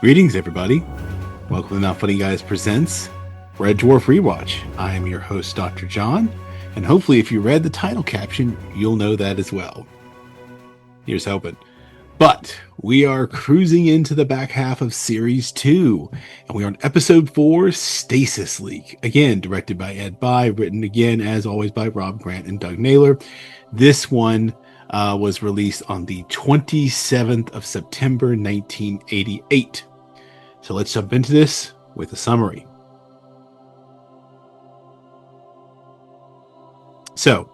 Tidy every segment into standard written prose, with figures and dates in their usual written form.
Greetings, everybody. Welcome to Not Funny Guys Presents Red Dwarf Rewatch. I am your host, Dr. John, and hopefully if you read the title caption, you'll know that as well. Here's hoping. But we are cruising into the back half of Series 2, and we are on Episode 4, Stasis Leak. Again, directed by Ed Bye, written again, as always, by Rob Grant and Doug Naylor. This one was released on the 27th of September, 1988. So let's jump into this with a summary. So,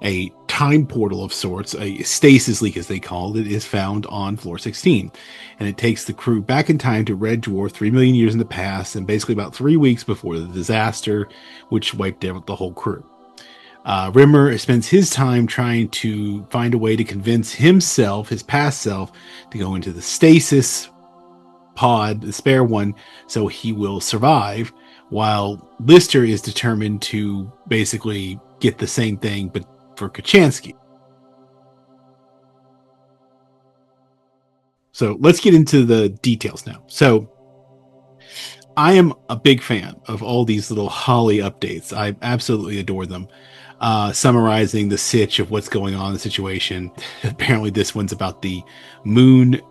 a time portal of sorts, a stasis leak as they called it, is found on floor 16. And it takes the crew back in time to Red Dwarf 3 million years in the past, and basically about 3 weeks before the disaster, which wiped out the whole crew. Rimmer spends his time trying to find a way to convince himself, his past self, to go into the stasis pod, the spare one, so he will survive, while Lister is determined to basically get the same thing, but for Kochanski. So let's get into the details now. So I am a big fan of all these little Holly updates. I absolutely adore them. Summarizing the sitch of what's going on in the situation. Apparently this one's about the moon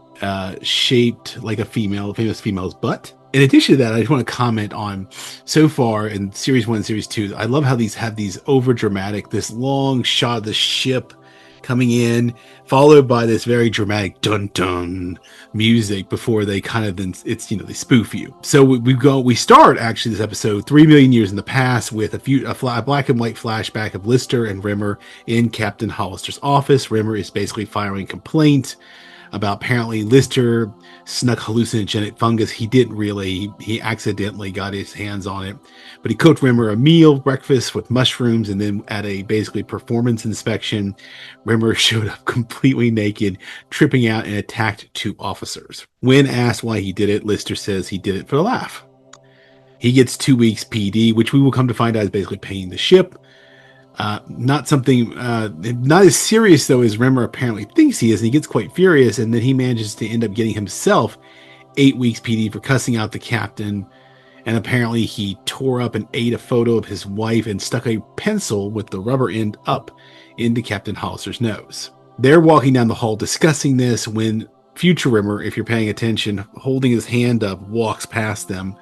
shaped like a famous female's butt. In addition to that, I just want to comment on, so far in Series 1 and Series 2, I love how these have these over dramatic, this long shot of the ship coming in, followed by this very dramatic dun dun music before they kind of then they spoof you. So we start actually this episode 3 million years in the past with a black and white flashback of Lister and Rimmer in Captain Hollister's office. Rimmer is basically filing complaint about apparently Lister snuck hallucinogenic fungus. He didn't really, he accidentally got his hands on it, but he cooked Rimmer a meal, breakfast with mushrooms, and then at a basically performance inspection, Rimmer showed up completely naked, tripping out, and attacked 2 officers. When asked why he did it, Lister says he did it for the laugh. He gets 2 weeks PD, which we will come to find out is basically paying the ship. Not as serious though as Rimmer apparently thinks he is, and he gets quite furious, and then he manages to end up getting himself 8 weeks PD for cussing out the captain. And apparently he tore up and ate a photo of his wife and stuck a pencil with the rubber end up into Captain Hollister's nose. They're walking down the hall discussing this when future Rimmer, if you're paying attention, holding his hand up, walks past them,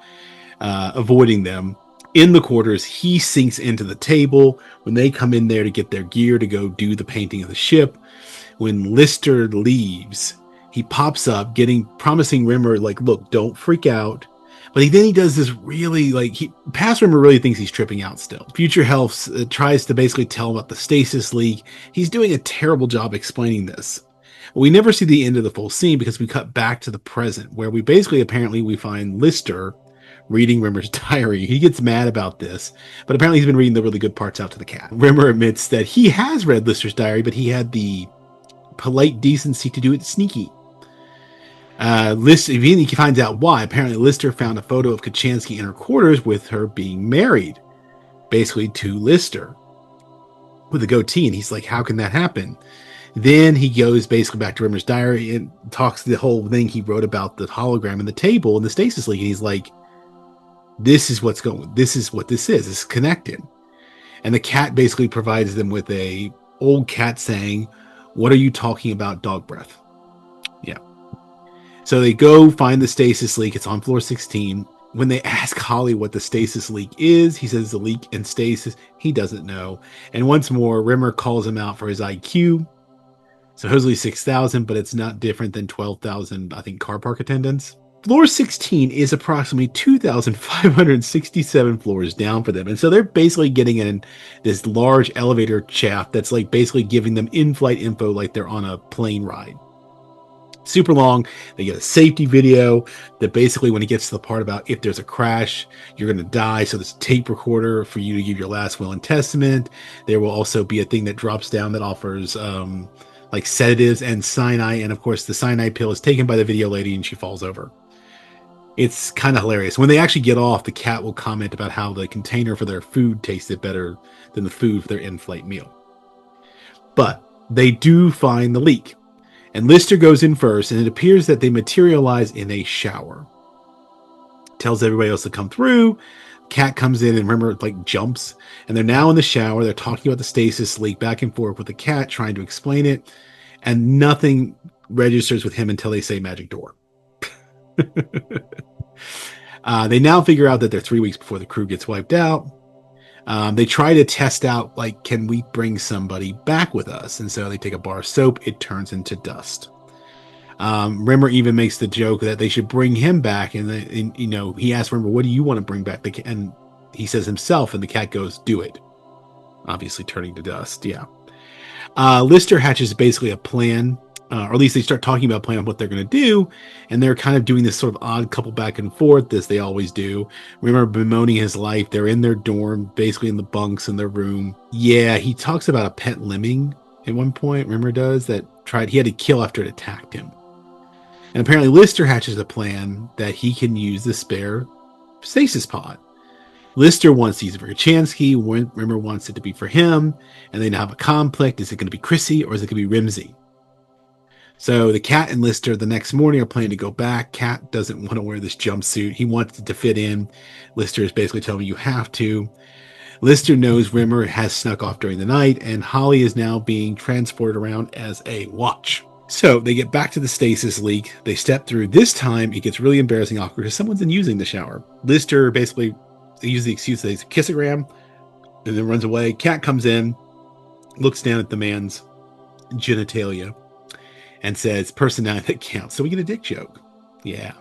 avoiding them. In the quarters, he sinks into the table when they come in there to get their gear to go do the painting of the ship. When Lister leaves, he pops up, promising Rimmer, like, look, don't freak out. But then he does this really, past Rimmer really thinks he's tripping out still. Future Health tries to basically tell him about the stasis leak. He's doing a terrible job explaining this. We never see the end of the full scene because we cut back to the present, where we find Lister reading Rimmer's diary. He gets mad about this, but apparently he's been reading the really good parts out to the cat. Rimmer admits that he has read Lister's diary, but he had the polite decency to do it sneaky. He finds out why. Apparently Lister found a photo of Kochanski in her quarters with her being married, basically to Lister, with a goatee, and he's like, how can that happen? Then he goes basically back to Rimmer's diary and talks the whole thing he wrote about the hologram and the table and the stasis leak, and he's like, this is what this is. It's connected. And the cat basically provides them with a old cat saying, what are you talking about, dog breath? Yeah. So they go find the stasis leak. It's on floor 16. When they ask Holly what the stasis leak is, he says the leak in stasis. He doesn't know. And once more, Rimmer calls him out for his IQ. Supposedly 6,000, but it's not different than 12,000, I think, car park attendants. Floor 16 is approximately 2,567 floors down for them. And so they're basically getting in this large elevator shaft that's like basically giving them in-flight info like they're on a plane ride. Super long. They get a safety video that basically when it gets to the part about if there's a crash, you're going to die. So there's a tape recorder for you to give your last will and testament. There will also be a thing that drops down that offers like sedatives and cyanide. And of course the cyanide pill is taken by the video lady and she falls over. It's kind of hilarious. When they actually get off, the cat will comment about how the container for their food tasted better than the food for their in-flight meal. But they do find the leak. And Lister goes in first, and it appears that they materialize in a shower. Tells everybody else to come through. Cat comes in and Rimmer like jumps, and they're now in the shower. They're talking about the stasis leak back and forth with the cat, trying to explain it, and nothing registers with him until they say magic door. They now figure out that they're 3 weeks before the crew gets wiped out. They try to test out, like, can we bring somebody back with us? And so they take a bar of soap. It turns into dust. Rimmer even makes the joke that they should bring him back. And he asks Rimmer, what do you want to bring back? And he says himself, and the cat goes, do it. Obviously turning to dust. Yeah. Lister hatches basically a plan, or at least they start talking about a plan of what they're going to do. And they're kind of doing this sort of odd couple back and forth, as they always do. Rimmer bemoaning his life. They're in their dorm, basically in the bunks in their room. Yeah, he talks about a pet lemming at one point. Rimmer does that he had to kill after it attacked him. And apparently Lister hatches a plan that he can use the spare stasis pod. Lister wants to use it for Kachansky. Rimmer wants it to be for him. And they now have a conflict. Is it going to be Chrissy or is it going to be Whimsy? So the cat and Lister the next morning are planning to go back. Cat doesn't want to wear this jumpsuit. He wants it to fit in. Lister is basically telling him you have to. Lister knows Rimmer has snuck off during the night, and Holly is now being transported around as a watch. So they get back to the stasis leak. They step through. This time it gets really embarrassing, awkward, because someone's in using the shower. Lister basically uses the excuse that he's a kissogram and then runs away. Cat comes in, looks down at the man's genitalia, and says, personality that counts. So we get a dick joke. Yeah.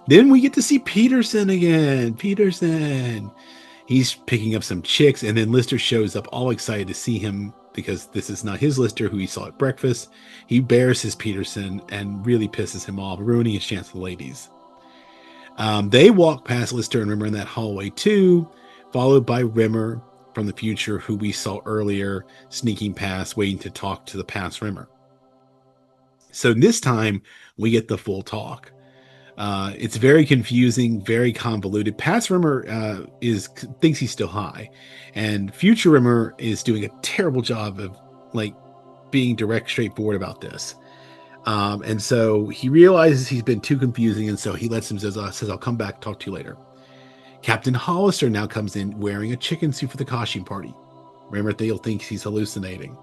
Then we get to see Peterson again. Peterson. He's picking up some chicks, and then Lister shows up all excited to see him because this is not his Lister who he saw at breakfast. He embarrasses Peterson and really pisses him off, ruining his chance with the ladies. They walk past Lister and Rimmer in that hallway too, followed by Rimmer from the future, who we saw earlier, sneaking past, waiting to talk to the past Rimmer. So this time we get the full talk. It's very confusing, very convoluted. Past Rimmer thinks he's still high, and future Rimmer is doing a terrible job of being direct, straightforward about this. And so he realizes he's been too confusing, and so he lets him says, "I'll come back, talk to you later." Captain Hollister now comes in wearing a chicken suit for the costume party. Rimmer thinks he's hallucinating.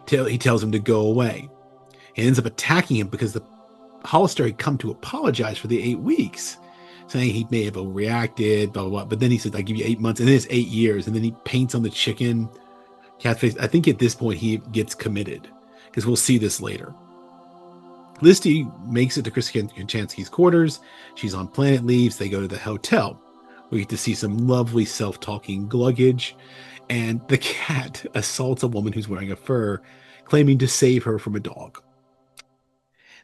He tells him to go away. He ends up attacking him because the Hollister had come to apologize for the 8 weeks, saying he may have overreacted, blah, blah, blah. But then he said, I give you 8 months, and then it's 8 years. And then he paints on the chicken cat face. I think at this point he gets committed, because we'll see this later. Listy makes it to Chris Kachansky's quarters. She's on planet leaves. They go to the hotel. We get to see some lovely self-talking luggage. And the cat assaults a woman who's wearing a fur, claiming to save her from a dog.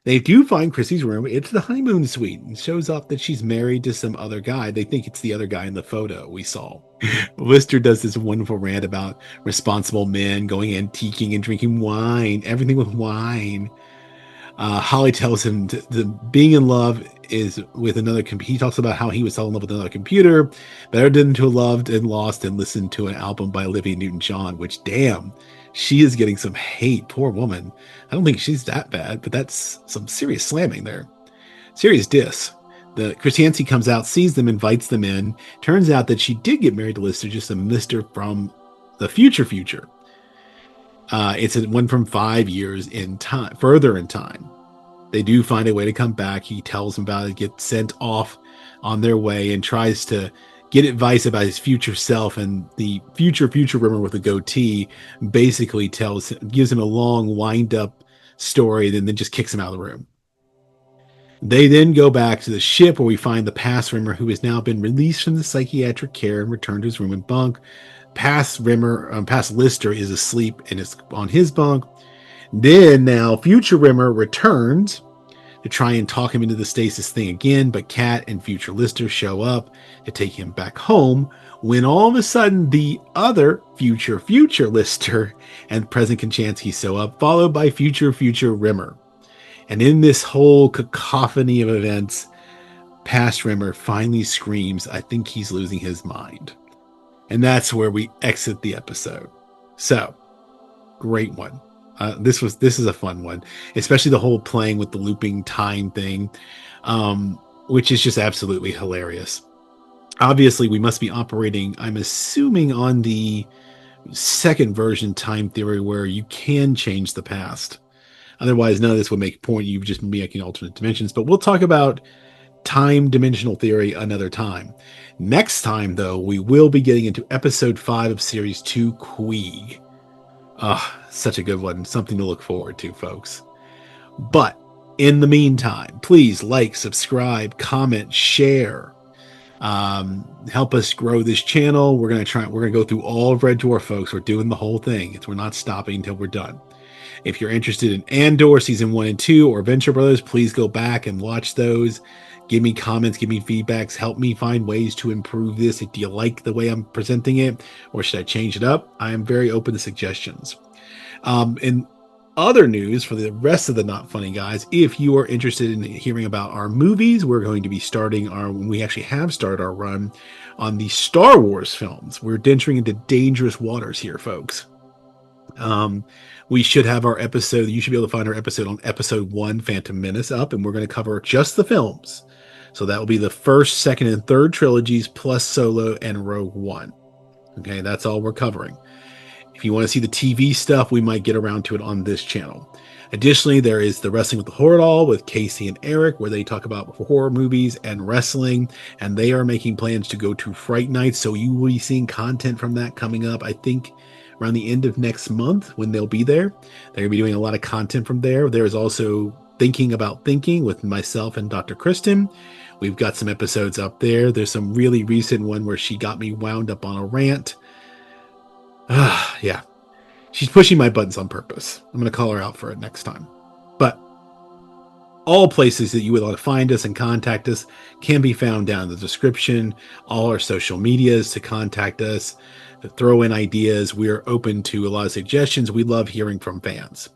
They do find Chrissy's room. It's the honeymoon suite, and shows up that she's married to some other guy. They think it's the other guy in the photo we saw. Lister does this wonderful rant about responsible men going antiquing and drinking wine, everything with wine. Holly tells him being in love is with another computer. He talks about how he was in love with another computer, better than to have loved and lost and listened to an album by Olivia Newton-John, which, damn, she is getting some hate. Poor woman. I don't think she's that bad, but that's some serious slamming there. Serious diss. The Christianity comes out, sees them, invites them in. Turns out that she did get married to Lister, just a Lister from the future. It's one from 5 years in time, further in time. They do find a way to come back. He tells them about it, get sent off on their way, and tries to get advice about his future self. And the future Rimmer with a goatee basically gives him a long wind-up story, and then just kicks him out of the room. They then go back to the ship, where we find the past Rimmer, who has now been released from the psychiatric care and returned to his room and bunk. Past Lister is asleep and is on his bunk. Then now future Rimmer returns to try and talk him into the stasis thing again, but Cat and future Lister show up to take him back home, when all of a sudden the other future Lister and present Kachansky show up, followed by future Rimmer. And in this whole cacophony of events, past Rimmer finally screams, I think he's losing his mind. And that's where we exit the episode. So, great one. This is a fun one, especially the whole playing with the looping time thing, which is just absolutely hilarious. Obviously, we must be operating, I'm assuming, on the second version time theory where you can change the past. Otherwise, none of this would make a point. You've just been making alternate dimensions. But we'll talk about time dimensional theory another time. Next time, though, we will be getting into episode 5 of series 2, Queeg. Such a good one. Something to look forward to, folks. But in the meantime, please like, subscribe, comment, share. Help us grow this channel. We're gonna go through all of Red Dwarf, folks. We're doing the whole thing. We're not stopping until we're done. If you're interested in Andor season 1 and 2 or Venture Brothers, please go back and watch those. Give me comments, give me feedbacks, help me find ways to improve this. Do you like the way I'm presenting it, or should I change it up? I am very open to suggestions. In other news for the rest of the Not Funny guys, if you are interested in hearing about our movies, we're going to be we actually have started our run on the Star Wars films. We're venturing into dangerous waters here, folks. We should have our episode. You should be able to find our episode on episode 1, Phantom Menace, up, and we're going to cover just the films. So that will be the first, second, and third trilogies plus Solo and Rogue One. Okay, that's all we're covering. If you want to see the TV stuff, we might get around to it on this channel. Additionally, there is the Wrestling with the Horror Doll with Casey and Eric, where they talk about horror movies and wrestling, and they are making plans to go to Fright Night, so you will be seeing content from that coming up, I think, around the end of next month when they'll be there. They're going to be doing a lot of content from there. There's also Thinking About Thinking with myself and Dr. Kristen. We've got some episodes up there. There's some really recent one where she got me wound up on a rant. Yeah. She's pushing my buttons on purpose. I'm going to call her out for it next time. But all places that you would want to find us and contact us can be found down in the description. All our social medias to contact us, to throw in ideas. We're open to a lot of suggestions. We love hearing from fans.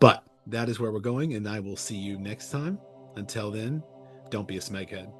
But that is where we're going, and I will see you next time. Until then, don't be a smeghead.